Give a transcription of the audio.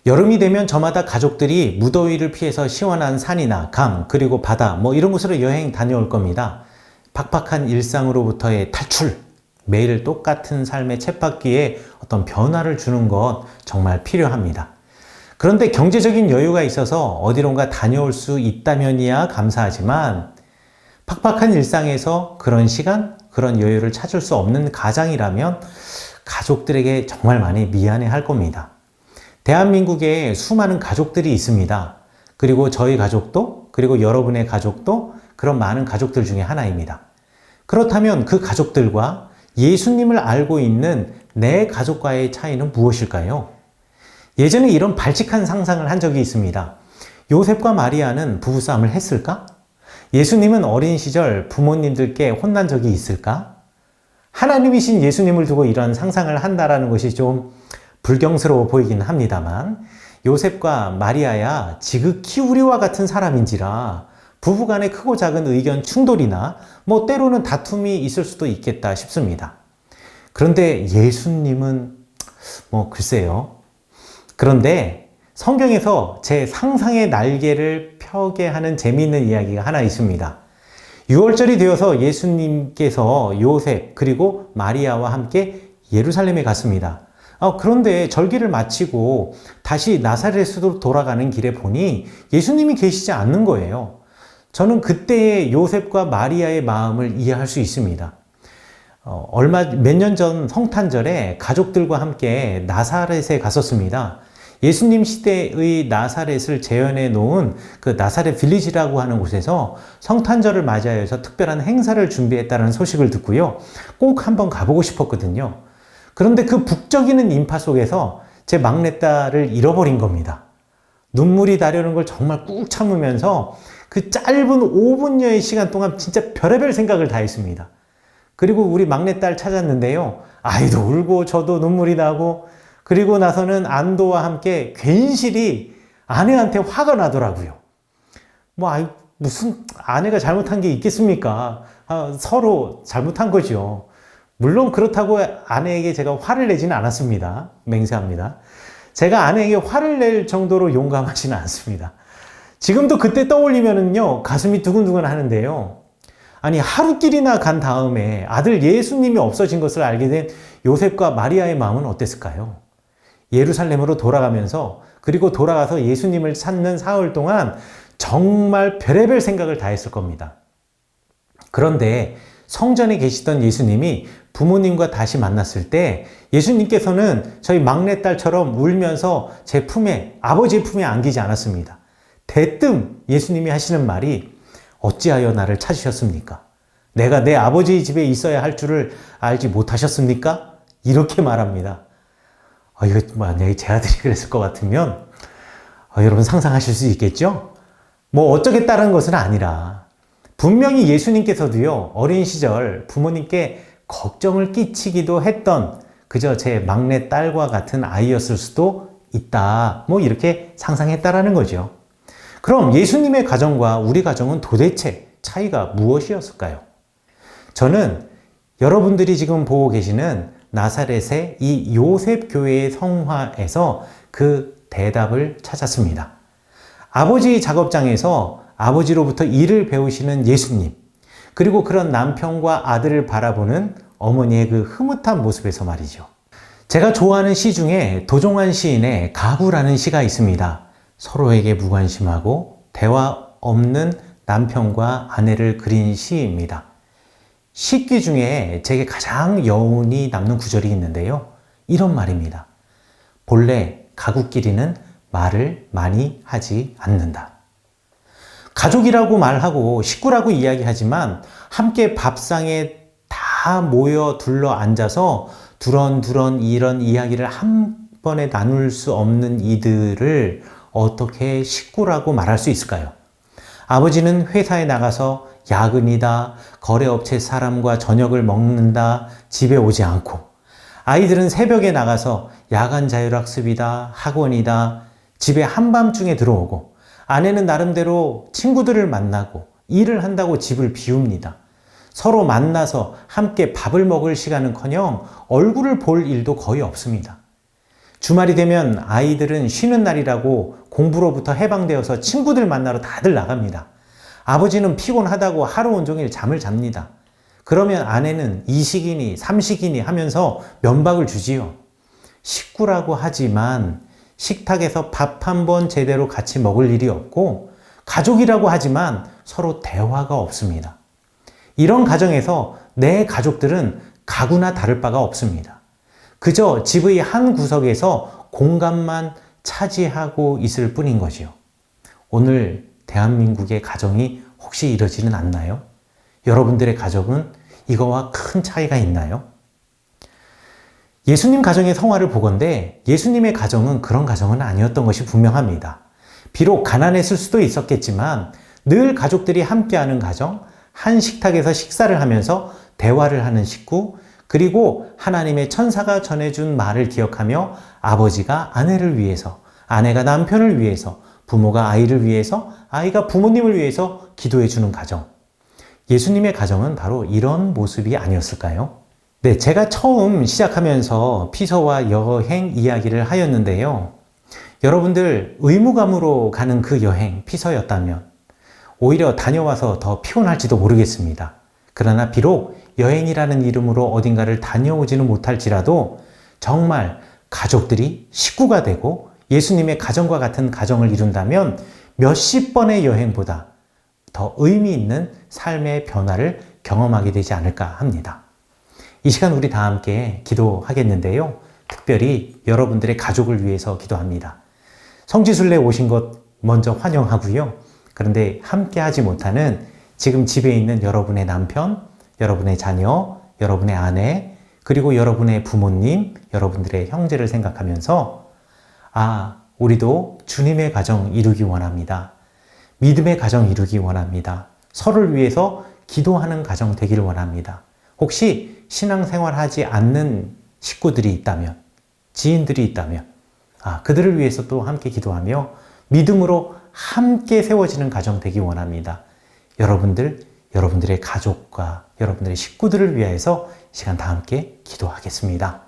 여름이 되면 저마다 가족들이 무더위를 피해서 시원한 산이나 강, 그리고 바다 이런 곳으로 여행 다녀올 겁니다. 팍팍한 일상으로부터의 탈출, 매일 똑같은 삶의 쳇바퀴에 어떤 변화를 주는 것 정말 필요합니다. 그런데 경제적인 여유가 있어서 어디론가 다녀올 수 있다면이야 감사하지만 팍팍한 일상에서 그런 시간, 그런 여유를 찾을 수 없는 가장이라면 가족들에게 정말 많이 미안해 할 겁니다. 대한민국에 수많은 가족들이 있습니다. 그리고 저희 가족도, 그리고 여러분의 가족도 그런 많은 가족들 중에 하나입니다. 그렇다면 그 가족들과 예수님을 알고 있는 내 가족과의 차이는 무엇일까요? 예전에 이런 발칙한 상상을 한 적이 있습니다. 요셉과 마리아는 부부싸움을 했을까? 예수님은 어린 시절 부모님들께 혼난 적이 있을까? 하나님이신 예수님을 두고 이런 상상을 한다라는 것이 좀 불경스러워 보이긴 합니다만 요셉과 마리아야 지극히 우리와 같은 사람인지라 부부간의 크고 작은 의견 충돌이나 때로는 다툼이 있을 수도 있겠다 싶습니다. 그런데 예수님은 글쎄요. 그런데 성경에서 제 상상의 날개를 펴게 하는 재미있는 이야기가 하나 있습니다. 6월절이 되어서 예수님께서 요셉 그리고 마리아와 함께 예루살렘에 갔습니다. 그런데 절기를 마치고 다시 나사렛으로 돌아가는 길에 보니 예수님이 계시지 않는 거예요. 저는 그때의 요셉과 마리아의 마음을 이해할 수 있습니다. 몇 년 전 성탄절에 가족들과 함께 나사렛에 갔었습니다. 예수님 시대의 나사렛을 재현해 놓은 그 나사렛 빌리지라고 하는 곳에서 성탄절을 맞이해서 특별한 행사를 준비했다는 소식을 듣고요. 꼭 한번 가보고 싶었거든요. 그런데 그 북적이는 인파 속에서 제 막내딸을 잃어버린 겁니다. 눈물이 나려는 걸 정말 꾹 참으면서 그 짧은 5분여의 시간 동안 진짜 별의별 생각을 다 했습니다. 그리고 우리 막내딸 찾았는데요. 아이도 울고 저도 눈물이 나고 그리고 나서는 안도와 함께 괜시리 아내한테 화가 나더라고요. 무슨 아내가 잘못한 게 있겠습니까? 서로 잘못한 거죠. 물론 그렇다고 아내에게 제가 화를 내지는 않았습니다. 맹세합니다. 제가 아내에게 화를 낼 정도로 용감하지는 않습니다. 지금도 그때 떠올리면은요, 가슴이 두근두근 하는데요. 아니, 하루길이나 간 다음에 아들 예수님이 없어진 것을 알게 된 요셉과 마리아의 마음은 어땠을까요? 예루살렘으로 돌아가면서 그리고 돌아가서 예수님을 찾는 사흘 동안 정말 별의별 생각을 다 했을 겁니다. 그런데 성전에 계시던 예수님이 부모님과 다시 만났을 때 예수님께서는 저희 막내딸처럼 울면서 제 품에, 아버지의 품에 안기지 않았습니다. 대뜸 예수님이 하시는 말이 어찌하여 나를 찾으셨습니까? 내가 내 아버지의 집에 있어야 할 줄을 알지 못하셨습니까? 이렇게 말합니다. 이거 만약에 제 아들이 그랬을 것 같으면 여러분 상상하실 수 있겠죠? 어쩌겠다는 것은 아니라 분명히 예수님께서도요, 어린 시절 부모님께 걱정을 끼치기도 했던 그저 제 막내 딸과 같은 아이였을 수도 있다. 이렇게 상상했다라는 거죠. 그럼 예수님의 가정과 우리 가정은 도대체 차이가 무엇이었을까요? 저는 여러분들이 지금 보고 계시는 나사렛의 이 요셉 교회의 성화에서 그 대답을 찾았습니다. 아버지 작업장에서 아버지로부터 일을 배우시는 예수님, 그리고 그런 남편과 아들을 바라보는 어머니의 그 흐뭇한 모습에서 말이죠. 제가 좋아하는 시 중에 도종환 시인의 가구라는 시가 있습니다. 서로에게 무관심하고 대화 없는 남편과 아내를 그린 시입니다. 시귀 중에 제게 가장 여운이 남는 구절이 있는데요. 이런 말입니다. 본래 가구끼리는 말을 많이 하지 않는다. 가족이라고 말하고 식구라고 이야기하지만 함께 밥상에 다 모여 둘러 앉아서 두런두런 이런 이야기를 한 번에 나눌 수 없는 이들을 어떻게 식구라고 말할 수 있을까요? 아버지는 회사에 나가서 야근이다, 거래업체 사람과 저녁을 먹는다, 집에 오지 않고, 아이들은 새벽에 나가서 야간 자율학습이다, 학원이다, 집에 한밤중에 들어오고, 아내는 나름대로 친구들을 만나고 일을 한다고 집을 비웁니다. 서로 만나서 함께 밥을 먹을 시간은커녕 얼굴을 볼 일도 거의 없습니다. 주말이 되면 아이들은 쉬는 날이라고 공부로부터 해방되어서 친구들 만나러 다들 나갑니다. 아버지는 피곤하다고 하루 온종일 잠을 잡니다. 그러면 아내는 이식이니 삼식이니 하면서 면박을 주지요. 식구라고 하지만 식탁에서 밥 한 번 제대로 같이 먹을 일이 없고, 가족이라고 하지만 서로 대화가 없습니다. 이런 가정에서 내 가족들은 가구나 다를 바가 없습니다. 그저 집의 한 구석에서 공간만 차지하고 있을 뿐인 거지요. 오늘 대한민국의 가정이 혹시 이러지는 않나요? 여러분들의 가정은 이거와 큰 차이가 있나요? 예수님 가정의 성화를 보건대 예수님의 가정은 그런 가정은 아니었던 것이 분명합니다. 비록 가난했을 수도 있었겠지만 늘 가족들이 함께하는 가정, 한 식탁에서 식사를 하면서 대화를 하는 식구, 그리고 하나님의 천사가 전해준 말을 기억하며 아버지가 아내를 위해서, 아내가 남편을 위해서, 부모가 아이를 위해서, 아이가 부모님을 위해서 기도해 주는 가정. 예수님의 가정은 바로 이런 모습이 아니었을까요? 네, 제가 처음 시작하면서 피서와 여행 이야기를 하였는데요. 여러분들 의무감으로 가는 그 여행, 피서였다면 오히려 다녀와서 더 피곤할지도 모르겠습니다. 그러나 비록 여행이라는 이름으로 어딘가를 다녀오지는 못할지라도 정말 가족들이 식구가 되고 예수님의 가정과 같은 가정을 이룬다면 몇십 번의 여행보다 더 의미 있는 삶의 변화를 경험하게 되지 않을까 합니다. 이 시간 우리 다 함께 기도하겠는데요. 특별히 여러분들의 가족을 위해서 기도합니다. 성지순례 오신 것 먼저 환영하고요. 그런데 함께 하지 못하는 지금 집에 있는 여러분의 남편, 여러분의 자녀, 여러분의 아내, 그리고 여러분의 부모님, 여러분들의 형제를 생각하면서 우리도 주님의 가정 이루기 원합니다. 믿음의 가정 이루기 원합니다. 서로를 위해서 기도하는 가정 되기를 원합니다. 혹시 신앙생활 하지 않는 식구들이 있다면, 지인들이 있다면, 그들을 위해서 또 함께 기도하며 믿음으로 함께 세워지는 가정 되기 원합니다. 여러분들의 가족과 여러분들의 식구들을 위하여서 시간 다 함께 기도하겠습니다.